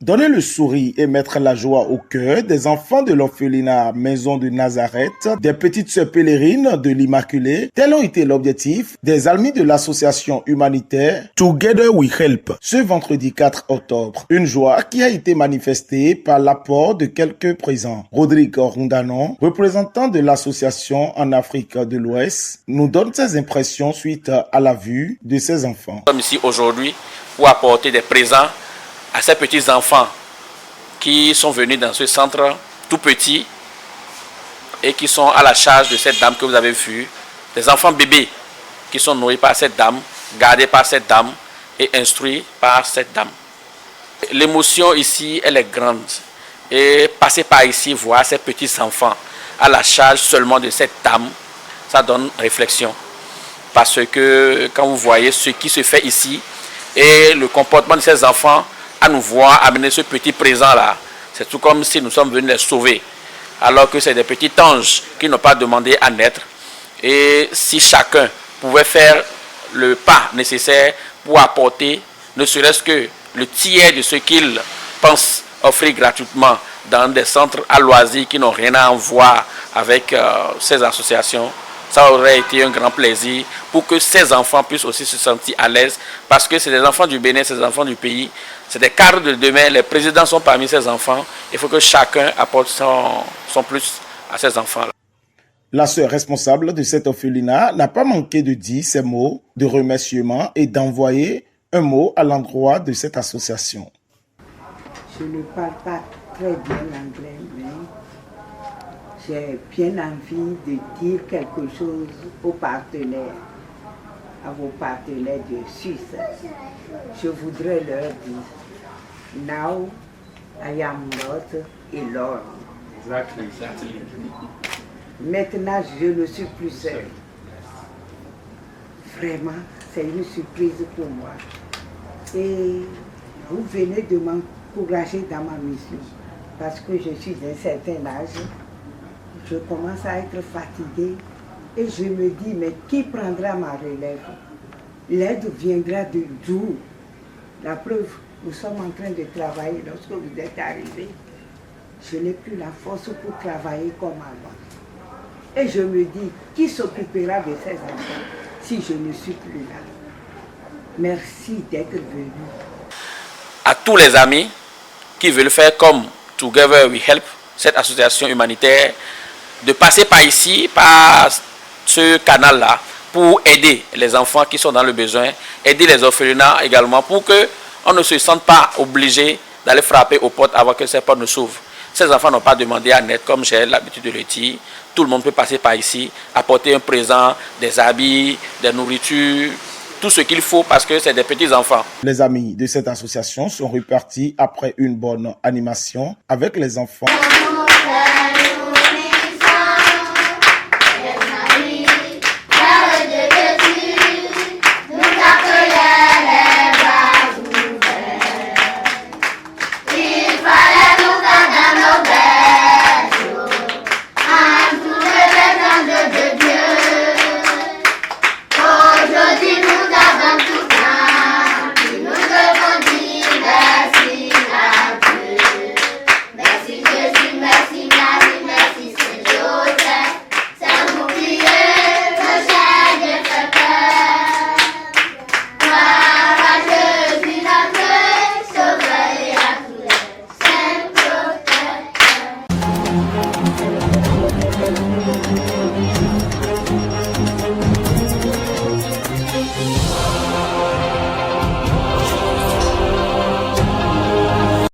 Donner le sourire et mettre la joie au cœur des enfants de l'orphelinat Maison de Nazareth, des petites sœurs pèlerines de l'Immaculée, tel ont été l'objectif des amis de l'association humanitaire Together We Help ce vendredi 4 octobre. Une joie qui a été manifestée par l'apport de quelques présents. Rodrigue Rundanon, représentant de l'association en Afrique de l'Ouest, nous donne ses impressions suite à la vue de ses enfants. Nous sommes ici aujourd'hui pour apporter des présents à ces petits-enfants qui sont venus dans ce centre tout petit et qui sont à la charge de cette dame que vous avez vue, des enfants bébés qui sont nourris par cette dame, gardés par cette dame et instruits par cette dame. L'émotion ici, elle est grande. Et passer par ici, voir ces petits-enfants à la charge seulement de cette dame, ça donne réflexion. Parce que quand vous voyez ce qui se fait ici et le comportement de ces enfants, à nous voir amener ce petit présent-là. C'est tout comme si nous sommes venus les sauver. Alors que c'est des petits anges qui n'ont pas demandé à naître. Et si chacun pouvait faire le pas nécessaire pour apporter, ne serait-ce que le tiers de ce qu'il pense offrir gratuitement dans des centres à loisirs qui n'ont rien à en voir avec ces associations, ça aurait été un grand plaisir pour que ces enfants puissent aussi se sentir à l'aise, parce que c'est des enfants du Bénin, c'est des enfants du pays, c'est des cadres de demain, les présidents sont parmi ces enfants. Il faut que chacun apporte son plus à ces enfants-là. La sœur responsable de cet orphelinat n'a pas manqué de dire ces mots de remerciement et d'envoyer un mot à l'endroit de cette association. Je ne parle pas très bien l'anglais, mais j'ai bien envie de dire quelque chose aux partenaires, à vos partenaires de Suisse. Je voudrais leur dire, now I am not alone. Exactly. Maintenant, je ne suis plus seule. Vraiment, c'est une surprise pour moi. Et vous venez de m'encourager dans ma mission, parce que je suis d'un certain âge. Je commence à être fatiguée et je me dis, mais qui prendra ma relève? L'aide viendra de d'où? La preuve, nous sommes en train de travailler lorsque vous êtes arrivés. Je n'ai plus la force pour travailler comme avant. Et je me dis, qui s'occupera de ces enfants si je ne suis plus là? Merci d'être venu. À tous les amis qui veulent faire comme Together We Help, cette association humanitaire, de passer par ici, par ce canal-là, pour aider les enfants qui sont dans le besoin, aider les orphelinats également, pour qu'on ne se sente pas obligé d'aller frapper aux portes avant que ces portes ne s'ouvrent. Ces enfants n'ont pas demandé à naître, comme j'ai l'habitude de le dire. Tout le monde peut passer par ici, apporter un présent, des habits, des nourritures, tout ce qu'il faut, parce que c'est des petits enfants. Les amis de cette association sont repartis après une bonne animation avec les enfants.